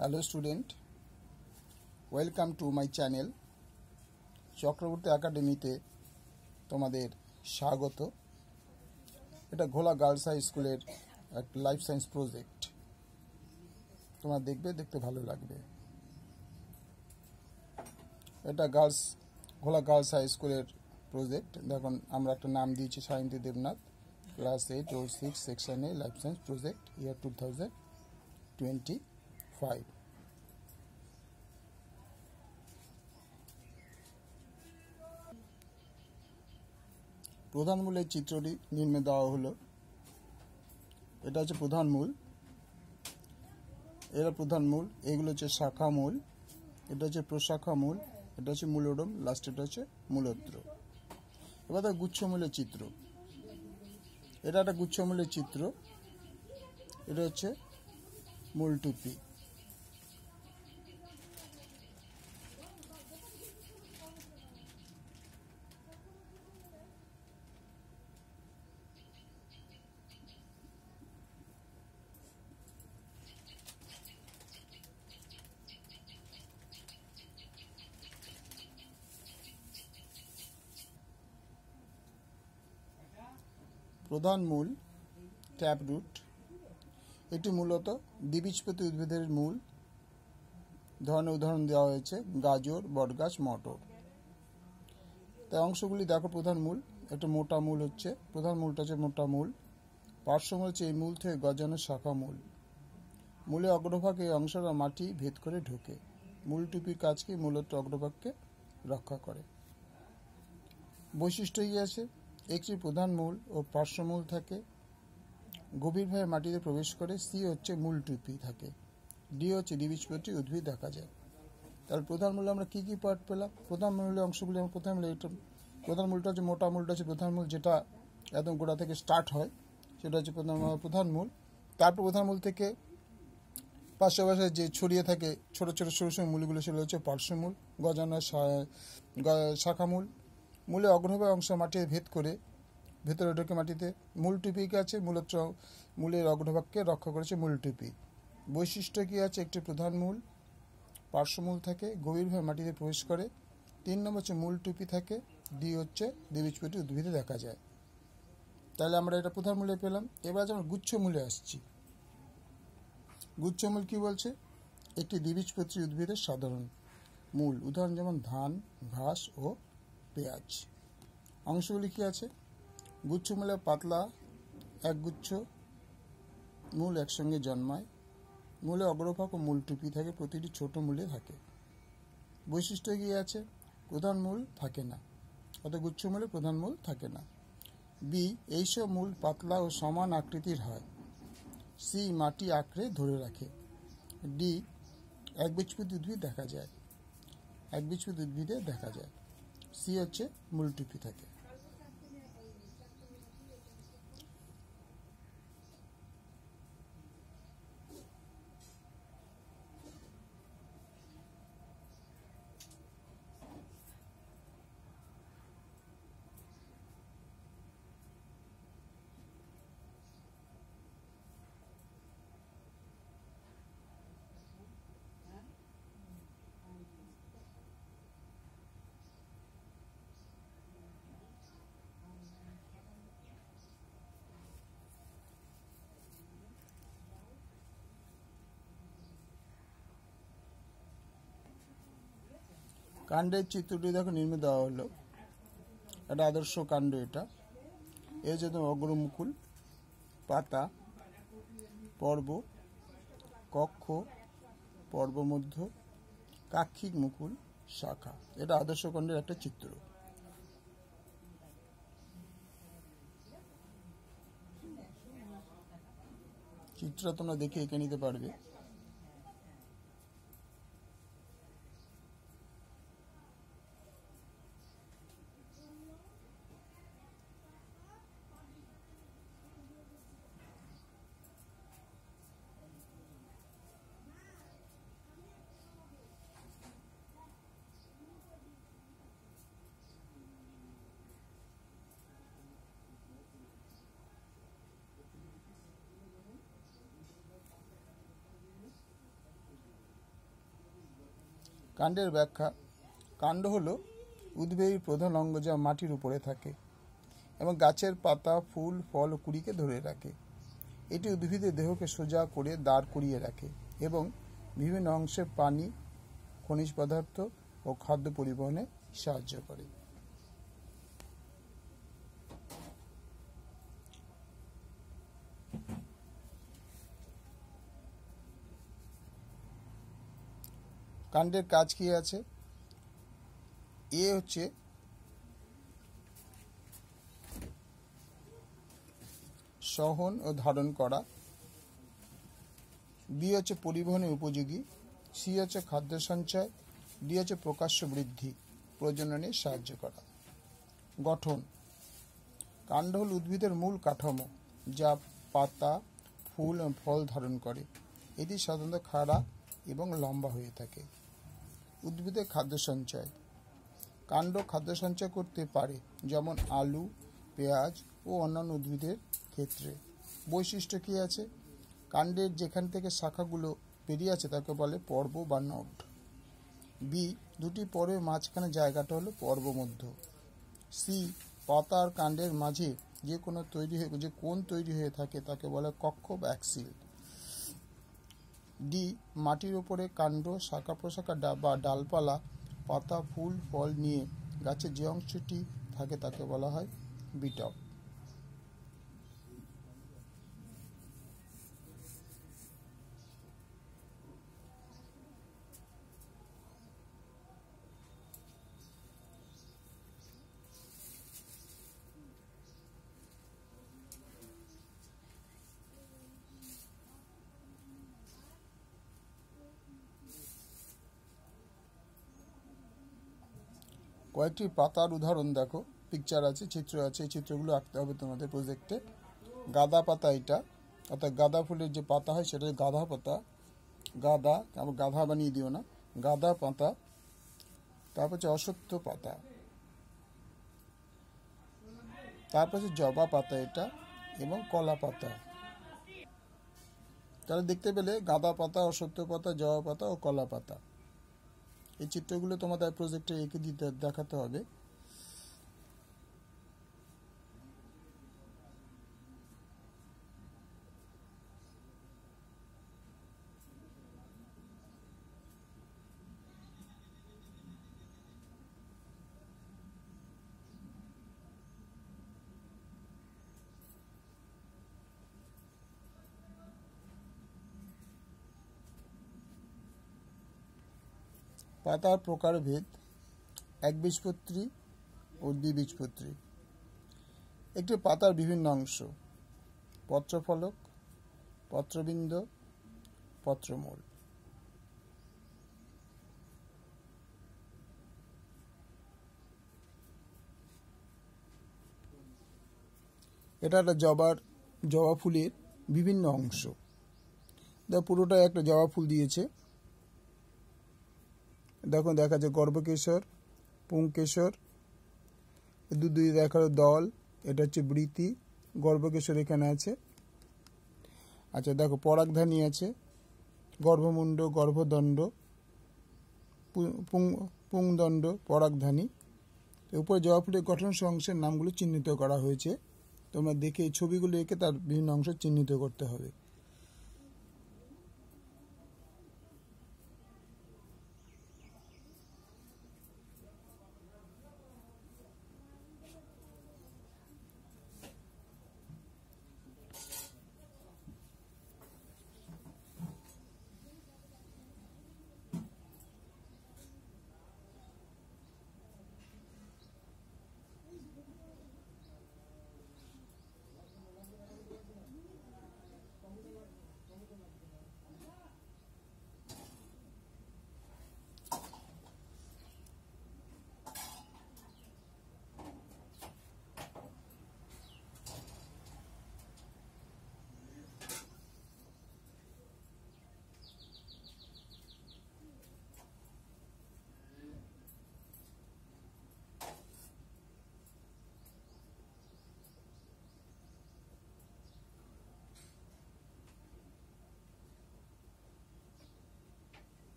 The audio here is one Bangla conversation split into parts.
Hello student, welcome to my channel Chakraborty একাডেমিতে তোমাদের স্বাগত। এটা ঘোলা গার্লস হাই স্কুলের একটা লাইফ সায়েন্স প্রজেক্ট, তোমরা দেখতে ভালো লাগবে। এটা ঘোলা গার্লস হাই স্কুলের প্রজেক্ট। দেখুন আমরা একটা নাম দিয়েছি Sayanti Debnath, class 8 or 6 section A life science project year 2025। প্রধান মূলের চিত্রটি নিম্নে দেওয়া হলো। এটা হচ্ছে প্রধান মূল, এরা প্রধান মূল, এগুলো হচ্ছে শাখা মূল, এটা হচ্ছে প্রশাখা মূল, এটা হচ্ছে মূলোডম, লাস্ট এটা হচ্ছে মূলদ্র। এবার দেখো গুচ্ছমূলের চিত্র। এটা একটা গুচ্ছমূলের চিত্র, এটা হচ্ছে মূল টুপি। প্রধান মূল ট্যাপ রুট, এটি মূলত দ্বিবীজপত্রী উদ্ভিদের মূল। ধরনের উদাহরণ দেওয়া হয়েছে গাজর, বটগাছ, মটর। তাই অংশগুলি দেখো। প্রধান মূল একটা মোটা মূল হচ্ছে প্রধান মূলটা হচ্ছে মোটা মূল। পার্শ্বমূল হচ্ছে এই মূল থেকে গজানো শাখা মূল। মূলে অগ্রভাগ এই অংশটা মাটি ভেদ করে ঢোকে। মূল টুপির কাজ কি? মূলত অগ্রভাগকে রক্ষা করে। বৈশিষ্ট্য কি আছে? একটি প্রধান মূল ও পার্শ্বমূল থাকে, গভীরভাবে মাটিতে প্রবেশ করে। সি হচ্ছে মূল টুপি থাকে। ডি হচ্ছে দ্বিবীজপত্রী উদ্ভিদ দেখা যায়। তাহলে প্রধান মূলে আমরা কি কি পার্ট পেলাম? প্রধান মূলের অংশগুলি আমরা প্রধান মূলটা হচ্ছে মোটা মূলটা হচ্ছে প্রধান মূল, যেটা একদম গোড়া থেকে স্টার্ট হয়, সেটা হচ্ছে প্রধান মূল। তারপর প্রধান মূল থেকে পাশে যে ছড়িয়ে থাকে ছোট ছোট সরু সরু মূলগুলো, সেগুলো হচ্ছে পার্শ্বমূল, গজানো শাখা মূল। মূলে অগ্রভাগ অংশ মাটিতে ভেদ করে ভেতরে ঢোকে মাটিতে। মূল টুপিকে আছে মূলত মূলের অগ্রভাগকে রক্ষা করেছে মূল টুপি। বৈশিষ্ট্য কি আছে? একটি প্রধান মূল, পার্শ্বমূল থাকে, গভীরভাবে মাটিতে প্রবেশ করে। 3 নম্বর হচ্ছে মূল টুপি থাকে। ডি হচ্ছে দ্বিবীজপত্রী উদ্ভিদে দেখা যায়। তাহলে আমরা এটা প্রধান মূলে পেলাম। এবার আমরা গুচ্ছ মূলে আসছি। গুচ্ছমূল কি বলছে? একটি দ্বিবীজপত্রী উদ্ভিদের সাধারণ মূল। উদাহরণ যেমন ধান, ঘাস ও পেঁয়াজ। অংশগুলি কি আছে? গুচ্ছমূলে পাতলা একগুচ্ছ মূল একসঙ্গে জন্মায়। মূলে অগ্রভাগ ও মূল টুপি থাকে, প্রতিটি ছোট মূলে থাকে। বৈশিষ্ট্য কি আছে? প্রধান মূল থাকে না, অর্থাৎ গুচ্ছমূলে প্রধান মূল থাকে না। বি, এইসব মূল পাতলা ও সমান আকৃতির হয়। সি, মাটি আঁকড়ে ধরে রাখে। ডি, একবীজপত্রী উদ্ভিদ দেখা যায়, একবীজপত্রী উদ্ভিদে দেখা যায়। সি হচ্ছে মূল টুপি থাকে। কাণ্ডের চিত্রটি দেখো নিম্নে দেওয়া হলো। একটা আদর্শ কাণ্ড এটা। এর যে অগ্রমুকুল, পাতা, পর্ব, কক্ষ, পর্বমধ্য, কাক্ষিক মুকুল, শাখা। এটা আদর্শ কাণ্ডের একটা চিত্র। চিত্রটা তোমরা দেখে এঁকে নিতে পারবে। কাণ্ডের ব্যাখ্যা। কাণ্ড হলো উদ্ভিদের প্রধান অঙ্গ যা মাটির উপরে থাকে এবং গাছের পাতা, ফুল, ফল ও কুড়িকে ধরে রাখে। এটি উদ্ভিদের দেহকে সোজা করে দাঁড় করিয়ে রাখে এবং বিভিন্ন অংশে পানি, খনিজ পদার্থ ও খাদ্য পরিবহনে সাহায্য করে। কাণ্ডের কাজ কি আছে? এ হচ্ছে সহন ও ধারণ করা, বি হচ্ছে পরিবহনে উপযোগী, সি হচ্ছে খাদ্য সঞ্চয়, ডি হচ্ছে প্রকাশ্য বৃদ্ধি, প্রজননে সাহায্য করা। গঠন। কাণ্ড হল উদ্ভিদের মূল কাঠামো যা পাতা, ফুল ও ফল ধারণ করে। এটি সাধারণত খাড়া এবং লম্বা হয়ে থাকে। উদ্ভিদের খাদ্য সঞ্চয়। কাণ্ড খাদ্য সঞ্চয় করতে পারে, যেমন আলু, পেঁয়াজ ও অন্যান্য উদ্ভিদের ক্ষেত্রে। বৈশিষ্ট্য কি আছে? কাণ্ডের যেখান থেকে শাখাগুলো বেরিয়ে আছে তাকে বলে পর্ব বা নড। বি, দুটি পর্বের মাঝখানে জায়গাটা হলো পর্বমধ্য। সি, পাতা আর কাণ্ডের মাঝে যে কোণ তৈরি হয়ে থাকে তাকে বলে কক্ষ বা অ্যাক্সিল। ডি, মাটির উপরে কাণ্ড, শাখা প্রশাখা বা ডালপালা, পাতা, ফুল, ফল নিয়ে গাছের যে অংশটি থাকে তাকে বলা হয় বিটপ। কয়েকটি পাতার উদাহরণ দেখো, পিকচার আছে, চিত্র আছে, এই চিত্রগুলো আঁকতে হবে তোমাদের প্রজেক্টে। গাঁদা পাতা, এটা অর্থাৎ গাঁদা ফুলের যে পাতা হয় সেটা গাঁদা পাতা, গাঁদা, আবার গাধা বানিয়ে দিও না, গাঁদা পাতা। তারপর হচ্ছে অশ্বত্থ পাতা, তারপর হচ্ছে জবা পাতা এটা, এবং কলা পাতা। তাহলে দেখতে পেলে গাঁদা পাতা, অশ্বত্থ পাতা, জবা পাতা ও কলা পাতা। এই চিত্রগুলো তোমাদের প্রজেক্টে এঁকে দেখাতে হবে। পাতার প্রকারভেদ: একবীজপত্রী ও দ্বিবীজপত্রী। একটি পাতার বিভিন্ন অংশ: পত্রফলক, পত্রবিন্দ, পত্রমূল। এটা একটা জবা ফুলের বিভিন্ন অংশ। পুরোটাই একটা জবা ফুল দিয়েছে। দেখো, দেখা যায় গর্ভকেশর, পুংকেশর, দুই দেখার দল, এটা হচ্ছে বৃতি, গর্ভকেশর এখানে আছে। আচ্ছা দেখো, পরাগধানী আছে, গর্ভমুণ্ড, গর্ভদণ্ড, পুংদণ্ড, পরাগধানী। উপরে জবা ফুলের গঠন অংশের নামগুলো চিহ্নিত করা হয়েছে। তোমরা দেখে এই ছবিগুলো এঁকে তার বিভিন্ন অংশ চিহ্নিত করতে হবে।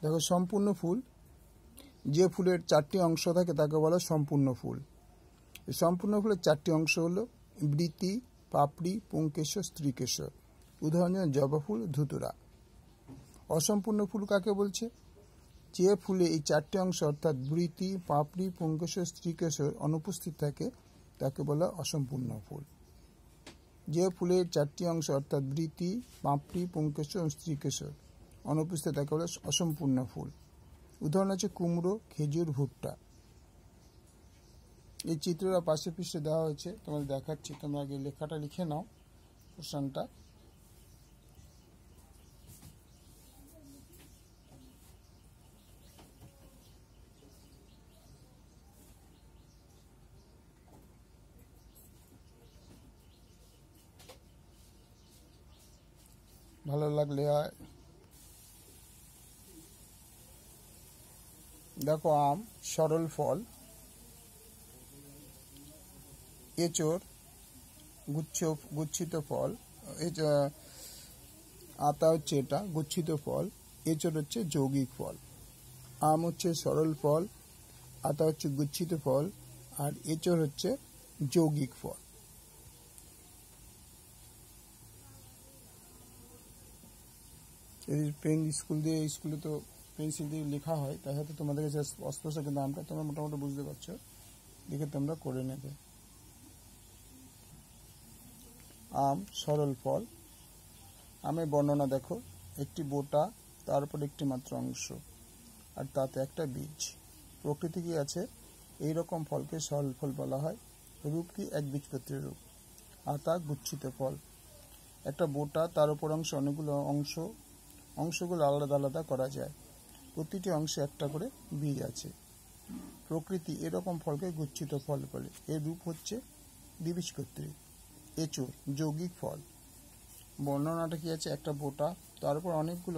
দেখো সম্পূর্ণ ফুল, যে ফুলের 4টি অংশ থাকে তাকে বলা সম্পূর্ণ ফুল। এই সম্পূর্ণ ফুলের 4টি অংশ হলো বৃতি, পাপড়ি, পুংকেশর, স্ত্রীকেশর। উদাহরণ জবা ফুল, ধুতুরা। অসম্পূর্ণ ফুল কাকে বলছে? যে ফুলে এই 4টি অংশ অর্থাৎ বৃতি, পাপড়ি, পুংকেশর, স্ত্রীকেশর অনুপস্থিত থাকে তাকে বলা অসম্পূর্ণ ফুল। যে ফুলের 4টি অংশ অর্থাৎ বৃতি, পাপড়ি, পুংকেশর, স্ত্রীকেশর অনুপস্থিত তাকে বলা অসম্পূর্ণ ফুল। উদাহরণ হচ্ছে কুমড়ো, খেজুর, ভুট্টা। এই চিত্রটা পাশে পৃষ্ঠে দেওয়া হয়েছে, তোমাদের দেখাচ্ছি। তোমরা আগে লেখাটা লিখে নাও, প্রশ্নটা। ভালো লাগলে দেখো, আম সরল ফল, এঁচড় গুচ্ছিত ফল, আতা হচ্ছে এটা গুচ্ছিত ফল, এঁচড় হচ্ছে যৌগিক ফল। আম হচ্ছে সরল ফল, আতা হচ্ছে গুচ্ছিত ফল, আর এঁচড় হচ্ছে যৌগিক ফল। পেন স্কুলে তো পেন্সিল দিয়ে লেখা হয়, তাই হয়তো তোমাদের কাছে অস্পষ্ট, কিন্তু আমটা তোমরা মোটামুটি বুঝতে পারছো, দেখে তোমরা করে নেবে। আম সরল ফল। আমের বর্ণনা দেখো, একটি বোটা, তার উপর একটি মাত্র অংশ, আর তাতে একটা বীজ। প্রকৃতি কি আছে? এইরকম ফলকে সরল ফল বলা হয়। রূপ কি? একবীজপত্রী রূপ। আতা গুচ্ছিত ফল। একটা বোটা, তার উপর অংশ, অনেকগুলো অংশগুলো আলাদা আলাদা করা যায়, প্রতিটি অংশে একটা করে বীজ আছে। প্রকৃতি এরকম ফলকে গুচ্ছিত ফল বলে। এর রূপ হচ্ছে দ্বিবীজপত্রী। এঁচড় যৌগিক ফল। বর্ণনাটা কি আছে? একটা বোটা, তার উপর অনেকগুলো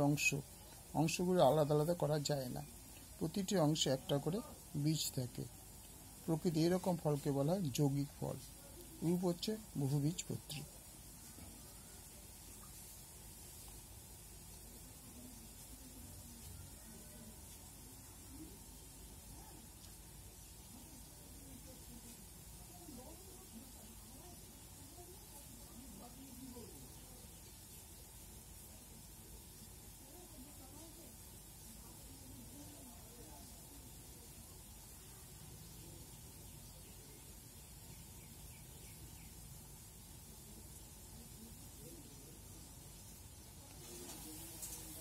অংশগুলো আলাদা আলাদা করা যায় না, প্রতিটি অংশে একটা করে বীজ থাকে। প্রকৃতি এরকম ফলকে বলা হয় যৌগিক ফল। রূপ হচ্ছে বহুবীজপত্রী।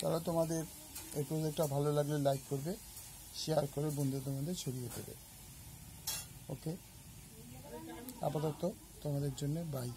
তাহলে তোমাদের এই প্রজেক্টটা ভালো লাগলে লাইক করবে, শেয়ার করে বন্ধুদের মধ্যে ছড়িয়ে দেবে। ওকে, আপাতত তোমাদের জন্য বাই।